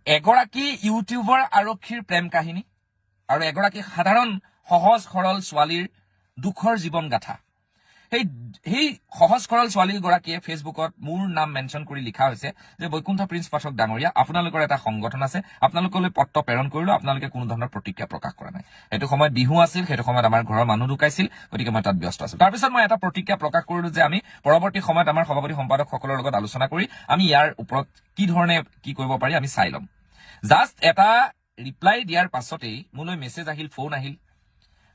এগৰাকী ইউটিউবাৰ আৰক্ষীৰ প্ৰেম কাহিনী আৰু এগৰাকী সাধাৰণ সহজ সৰল ছোৱালীৰ দুখৰ জীৱন গাথা সেই সহজ সৰল ছোৱালীগৰাকীয়ে ফেচবুকত মোৰ নাম মেনশ্যন কৰি লিখা হৈছে যে বৈকুণ্ঠ প্ৰিন্স পাঠক ডাঙৰীয়া আপোনালোকৰ এটা সংগঠন আছে আপোনালোকলৈ পত্ৰ প্ৰেৰণ কৰিলো আপোনালোকে কোনো ধৰণৰ প্ৰতিক্ৰিয়া প্ৰকাশ কৰা নাই সেইটো সময়ত বিহু আছিল সেইটো সময়ত আমাৰ ঘৰৰ মানুহ ঢুকাইছিল গতিকে মই তাত ব্যস্ত আছো তাৰপিছত মই এটা প্ৰতিক্ৰিয়া প্ৰকাশ কৰিলো যে আমি পৰৱৰ্তী সময়ত আমাৰ সভাপতি সম্পাদকসকলৰ লগত আলোচনা কৰি আমি ইয়াৰ ওপৰত কি ধৰণে কি কৰিব পাৰি আমি চাই ল'ম জাষ্ট এটা ৰিপ্লাই দিয়াৰ পাছতেই মোলৈ মেছেজ আহিল ফোন আহিল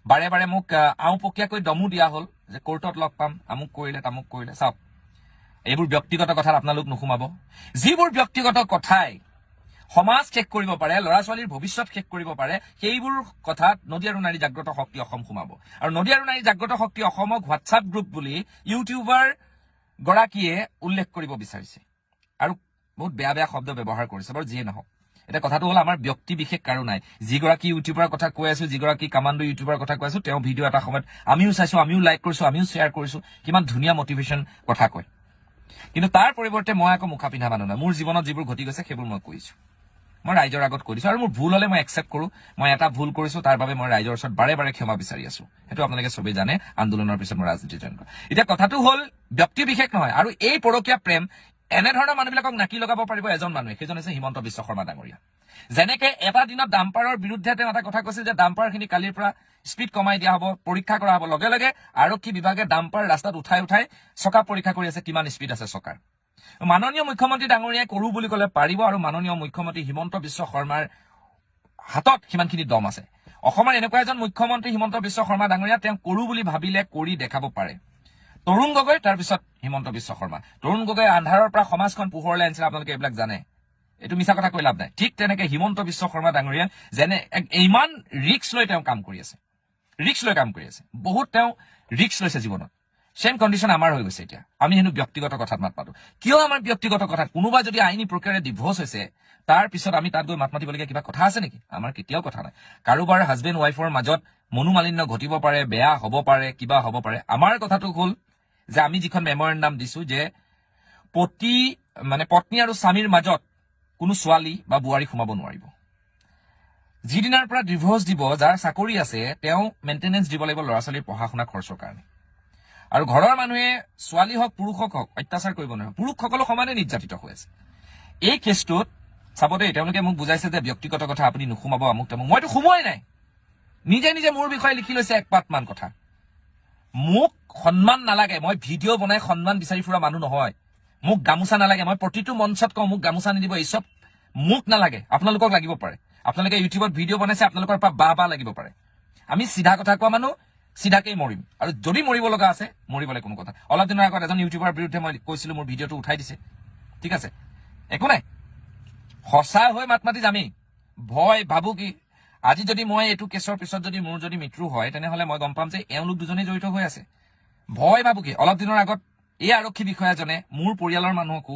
বাৰে বাৰে মোক আওপকীয়াকৈ দমো দিয়া হ'ল যে কোৰ্টত লগ পাম আমুক কৰিলে তামুক কৰিলে চাওক এইবোৰ ব্যক্তিগত কথাত আপোনালোক নুসুমাব যিবোৰ ব্যক্তিগত কথাই সমাজ শেষ কৰিব পাৰে ল'ৰা ছোৱালীৰ ভৱিষ্যত শেষ কৰিব পাৰে সেইবোৰ কথাত নদী আৰু নাৰী জাগ্ৰত শক্তি অসম সোমাব আৰু নদী আৰু নাৰী জাগ্ৰত শক্তি অসমক হোৱাটছআপ গ্ৰুপ বুলি ইউটিউবাৰ গৰাকীয়ে উল্লেখ কৰিব বিচাৰিছে আৰু বহুত বেয়া বেয়া শব্দ ব্যৱহাৰ কৰিছে বাৰু যিয়ে নহওক এটা কথাটো হ'ল আমাৰ ব্যক্তি বিশেষ কাৰো নাই যিগৰাকী ইউটিউবাৰ কথা কৈ আছো যিগৰাকী কামাণ্ডো ইউটিউবাৰ কথা কৈ আছো তেওঁ ভিডিঅ' এটা সময়ত আমিও চাইছো আমিও লাইক কৰিছো আমিও শ্বেয়াৰ কৰিছো কিমান ধুনীয়া মটিভেশ্যন কথা কয় কিন্তু তাৰ পৰিৱৰ্তে মই আকৌ মুখা পিন্ধা মানুহ নহয় মোৰ জীৱনত যিবোৰ ঘটি গৈছে সেইবোৰ মই কৈছো মই ৰাইজৰ আগত কৈ দিছো আৰু মোৰ ভুল হলে মই একচেপ্ট কৰো মই এটা ভুল কৰিছো তাৰ বাবে মই ৰাইজৰ ওচৰত বাৰে বাৰে ক্ষমা বিচাৰি আছো সেইটো আপোনালোকে চবেই জানে আন্দোলনৰ পিছত মই ৰাজনীতি জইন কৰা এতিয়া কথাটো হ'ল ব্যক্তি বিশেষ নহয় আৰু এই পৰকীয়া প্ৰেম এনেধৰণৰ মানুহবিলাকক নাকি লগাব পাৰিব এজন মানুহে সেইজন হৈছে হিমন্ত বিশ্ব শৰ্মা ডাঙৰীয়া যেনেকে এটা দিনত ডাম্পাৰৰ বিৰুদ্ধে তেওঁ এটা কথা কৈছিল যে ডাম্পাৰখিনি কালিৰ পৰা স্পীড কমাই দিয়া হ'ব পৰীক্ষা কৰা হ'ব লগে লগে আৰক্ষী বিভাগে ডাম্পাৰ ৰাস্তাত উঠাই উঠাই চকা পৰীক্ষা কৰি আছে কিমান স্পীড আছে চকাৰ মাননীয় মুখ্যমন্ত্ৰী ডাঙৰীয়াই কৰো বুলি ক'লে পাৰিব আৰু মাননীয় মুখ্যমন্ত্ৰী হিমন্ত বিশ্ব শৰ্মাৰ হাতত সিমানখিনি দম আছে অসমৰ এনেকুৱা এজন মুখ্যমন্ত্ৰী হিমন্ত বিশ্ব শৰ্মা ডাঙৰীয়া তেওঁ কৰো বুলি ভাবিলে কৰি দেখাব পাৰে তৰুণ গগৈ তাৰপিছত হিমন্ত বিশ্ব শৰ্মা তৰুণ গগৈ আন্ধাৰৰ পৰা সমাজখন পোহৰলৈ আনিছিল আপোনালোকে এইবিলাক জানে এইটো মিছা কথা কৈ লাভ নাই ঠিক তেনেকে হিমন্ত বিশ্ব শৰ্মা ডাঙৰীয়া যেনে ইমান ৰিক্স লৈ তেওঁ কাম কৰি আছে বহুত তেওঁ ৰিক্স লৈছে জীৱনত সেম কণ্ডিশ্যন আমাৰ হৈ গৈছে এতিয়া আমি হেনো ব্যক্তিগত কথাত মাত মাতো কিয় আমাৰ ব্যক্তিগত কথাত কোনোবা যদি আইনী প্ৰক্ৰিয়াৰে ডিভোৰ্চ হৈছে তাৰ পিছত আমি তাত গৈ মাত মাতিবলগীয়া কিবা কথা আছে নেকি আমাৰ কেতিয়াও কথা নাই কাৰোবাৰ হাজবেণ্ড ৱাইফৰ মাজত মনোমালিন্য ঘটিব পাৰে বেয়া হ'ব পাৰে কিবা হ'ব পাৰে আমাৰ কথাটো হ'ল যে আমি যিখন মেমৰেণ্ডাম দিছো যে পত্নী আৰু স্বামীৰ মাজত কোনো ছোৱালী বা বোৱাৰী সোমাব নোৱাৰিব যিদিনাৰ পৰা ডিভোৰ্চ দিব যাৰ চাকৰি আছে তেওঁ মেইনটেনেন্স দিব লাগিব ল'ৰা ছোৱালীৰ পঢ়া শুনা খৰচৰ কাৰণে আৰু ঘৰৰ মানুহে ছোৱালী হওক পুৰুষক হওক অত্যাচাৰ কৰিব নোৱাৰে পুৰুষসকলো সমানে নিৰ্যাতিত হৈ আছে এই কেছটোত চাব দেই তেওঁলোকে মোক বুজাইছে যে ব্যক্তিগত কথা আপুনি নুসুমাব আমুক তামুক মইতো সোমোৱাই নাই নিজে নিজে মোৰ বিষয়ে লিখি লৈছে এক পাতমান কথা মোক সন্মান নালাগে মই ভিডিঅ' বনাই সন্মান বিচাৰি ফুৰা মানুহ নহয় মোক গামোচা নালাগে মই প্ৰতিটো মঞ্চত কওঁ মোক গামোচা নিদিব এই চব মোক নালাগে আপোনালোকক লাগিব পাৰে আপোনালোকে ইউটিউবত ভিডিঅ' বনাইছে আপোনালোকৰ পৰা বাহ লাগিব পাৰে আমি চিধা কথা কোৱা মানুহ চিধাকেই মৰিম আৰু যদি মৰিব লগা আছে মৰিবলৈ কোনো কথা অলপ দিনৰ আগত এজন ইউটিউবাৰ বিৰুদ্ধে মই কৈছিলো মোৰ ভিডিঅ'টো উঠাই দিছে ঠিক আছে একো নাই সঁচা হৈ মাত মাতি যামেই ভয় ভাবো কি আজি যদি মই এইটো কেছৰ পিছত যদি মোৰ যদি মৃত্যু হয় তেনেহলে মই গম পাম যে এওঁলোক দুজনেই জড়িত হৈ আছে ভয় ভাবো কি অলপ দিনৰ আগত এই আৰক্ষী বিষয়াজনে মোৰ পৰিয়ালৰ মানুহকো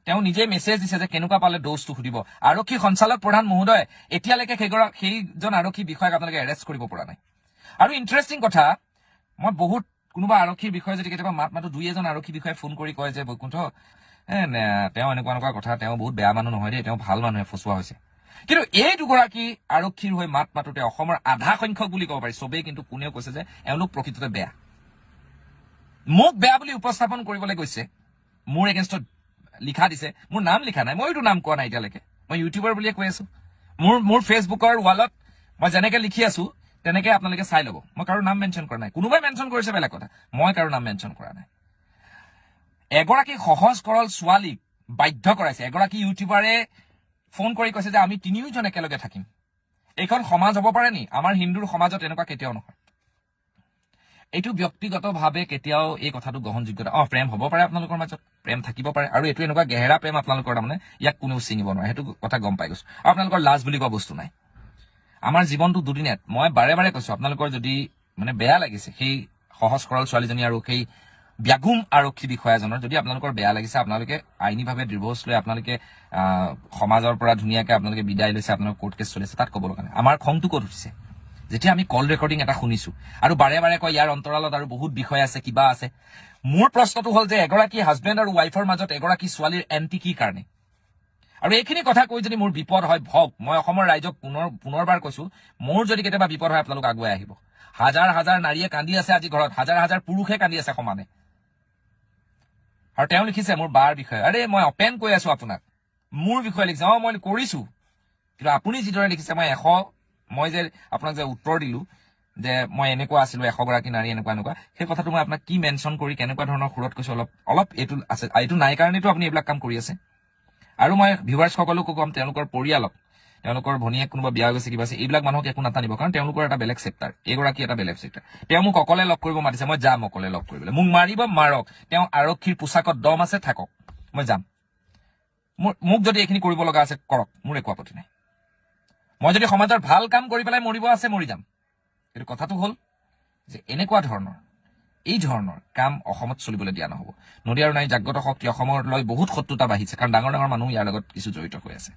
তেওঁ নিজে মেছেজ দিছে যে কেনেকুৱা পালে ড'জটো সুধিব আৰক্ষী সঞ্চালক প্ৰধান মহোদয় এতিয়ালৈকে সেইজন আৰক্ষী বিষয়াক আপোনালোকে এৰেষ্ট কৰিব পৰা নাই আৰু ইণ্টাৰেষ্টিং কথা মই বহুত কোনোবা আৰক্ষীৰ বিষয়ে যদি কেতিয়াবা মাত মাতো দুই এজন আৰক্ষী বিষয়াই ফোন কৰি কয় যে বৈকুণ্ঠ তেওঁ এনেকুৱা কথা তেওঁ বহুত বেয়া মানুহ নহয় দেই তেওঁ ভাল মানুহে ফচুৱা হৈছে কিন্তু এই দুগৰাকী আৰক্ষীৰ হৈ মাত মাতোতে অসমৰ আধা সংখ্যক বুলি ক'ব পাৰি চবেই কিন্তু কোনেও কৈছে যে এওঁলোক প্ৰকৃততে বেয়া মোক বেয়া বুলি উপস্থাপন কৰিবলৈ গৈছে মোৰ এগেইনষ্টত লিখা দিছে মোৰ নাম লিখা নাই মইতো নাম কোৱা নাই এতিয়ালৈকে মই ইউটিউবাৰ বুলিয়ে কৈ আছো মোৰ ফেচবুকৰ ৱালত মই যেনেকে লিখি আছো তেনেকে আপোনালোকে চাই ল'ব মই কাৰো নাম মেনশ্যন কৰা নাই কোনোবাই মেনশ্যন কৰিছে বেলেগ কথা মই কাৰো নাম মেনশ্যন কৰা নাই এগৰাকী সহজ সৰল ছোৱালীক বাধ্য কৰাইছে এগৰাকী ইউটিউবাৰে ফোন কৰি কৈছে যে আমি তিনিওজন একেলগে থাকিম এইখন সমাজ হ'ব পাৰে নি আমাৰ হিন্দুৰ সমাজত এনেকুৱা কেতিয়াও নহয় এইটো ব্যক্তিগতভাৱে কেতিয়াও এই কথাটো গ্ৰহণযোগ্যতা প্ৰেম হ'ব পাৰে আপোনালোকৰ মাজত প্ৰেম থাকিব পাৰে আৰু এইটো এনেকুৱা গেহেৰা প্ৰেম আপোনালোকৰ তাৰমানে ইয়াক কোনেও ছিঙিব নোৱাৰে সেইটো কথা গম পাই গৈছো আপোনালোকৰ লাজ বুলি কোৱা বস্তু নাই আমাৰ জীৱনটো দুদিনীয়া মই বাৰে বাৰে কৈছো আপোনালোকৰ যদি বেয়া লাগিছে সেই সহজ সৰল ছোৱালীজনী আৰু সেই ব্যাগুম আৰক্ষী বিষয়াজনৰ যদি আপোনালোকৰ বেয়া লাগিছে আপোনালোকে আইনীভাৱে ডিভোৰ্চ লৈ আপোনালোকে সমাজৰ পৰা ধুনীয়াকে আপোনালোকে বিদায় লৈছে আপোনালোকৰ কোৰ্ট কেছ চলিছে তাত ক'ব লগা নাই আমাৰ খংটো ক'ত উঠিছে যেতিয়া আমি কল ৰেকৰ্ডিং এটা শুনিছো আৰু বাৰে বাৰে কয় ইয়াৰ অন্তৰালত আৰু বহুত বিষয় আছে কিবা আছে মোৰ প্ৰশ্নটো হ'ল যে এগৰাকী হাজবেণ্ড আৰু ৱাইফৰ মাজত এগৰাকী ছোৱালীৰ এণ্টি কি কাৰণে আৰু এইখিনি কথা কৈ যদি মোৰ বিপদ হয় ভক মই অসমৰ ৰাইজক পুনৰবাৰ কৈছো মোৰ যদি কেতিয়াবা বিপদ হয় আপোনালোক আগুৱাই আহিব হাজাৰ হাজাৰ নাৰীয়ে কান্দি আছে আজি ঘৰত হাজাৰ হাজাৰ পুৰুষে কান্দি আছে সমানে আৰু তেওঁ লিখিছে মোৰ বাৰ বিষয়ে আৰে মই অপেন কৈ আছো আপোনাক মোৰ বিষয়ে লিখিছে মই কৰিছো কিন্তু আপুনি যিদৰে লিখিছে মই যে আপোনাক যে উত্তৰ দিলো যে মই এনেকুৱা আছিলো 100 গৰাকী নাৰী এনেকুৱা সেই কথাটো মই আপোনাক কি মেনশ্যন কৰি কেনেকুৱা ধৰণৰ সুৰত কৈছো অলপ এইটো আছে এইটো নাই কাৰণেতো আপুনি এইবিলাক কাম কৰি আছে আৰু মই ভিউৱাৰ্ছসকলকো কম তেওঁলোকৰ পৰিয়ালক তেওঁলোকৰ ভনীয়েক কোনোবা বিয়া গৈছে কিবা আছে এইবিলাক মানুহক একো নাটানিব কাৰণ তেওঁলোকৰ এটা বেলেগ চেপ্টাৰ এইগৰাকী এটা বেলেগ চেপ্টাৰ তেওঁ মোক অকলে লগ কৰিব মাতিছে মই যাম অকলে লগ কৰিবলৈ মোক মাৰিব মাৰক তেওঁ আৰক্ষীৰ পোছাকত দম আছে থাকক মই যাম মোক যদি এইখিনি কৰিব লগা আছে কৰক মোৰ একো আপত্তি নাই মই যদি সমাজৰ ভাল কাম কৰি পেলাই মৰিব আছে মৰি যাম কিন্তু কথাটো হ'ল যে এনেকুৱা ধৰণৰ এই ধৰণৰ কাম অসমত চলিবলৈ দিয়া নহব নদী আৰু নাৰী জাগ্ৰত শক্তি অসমলৈ বহুত শত্ৰুতা বাঢ়িছে কাৰণ ডাঙৰ ডাঙৰ মানুহ ইয়াৰ লগত কিছু জড়িত হৈ আছে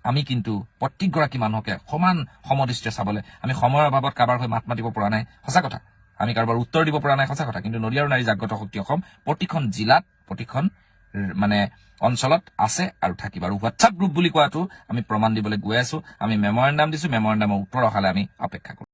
আমি কিন্তু প্ৰত্যেকগৰাকী মানুহকে সমান সমদৃষ্টিৰে চাবলৈ আমি সময়ৰ অভাৱত কাৰোবাৰ হৈ মাত মাতিব পৰা নাই সঁচা কথা আমি কাৰোবাৰ উত্তৰ দিব পৰা নাই সঁচা কথা কিন্তু নদী আৰু নাৰী জাগ্ৰত শক্তি অসম প্ৰতিখন জিলাত প্ৰতিখন মানে অঞ্চলত আছে আৰু থাকিব আৰু হোৱাটছআপ গ্ৰুপ বুলি কোৱাটো আমি প্ৰমাণ দিবলৈ গৈ আছো আমি মেমৰেণ্ডাম দিছো মেমৰেণ্ডামৰ উত্তৰ অহালে আমি অপেক্ষা কৰিম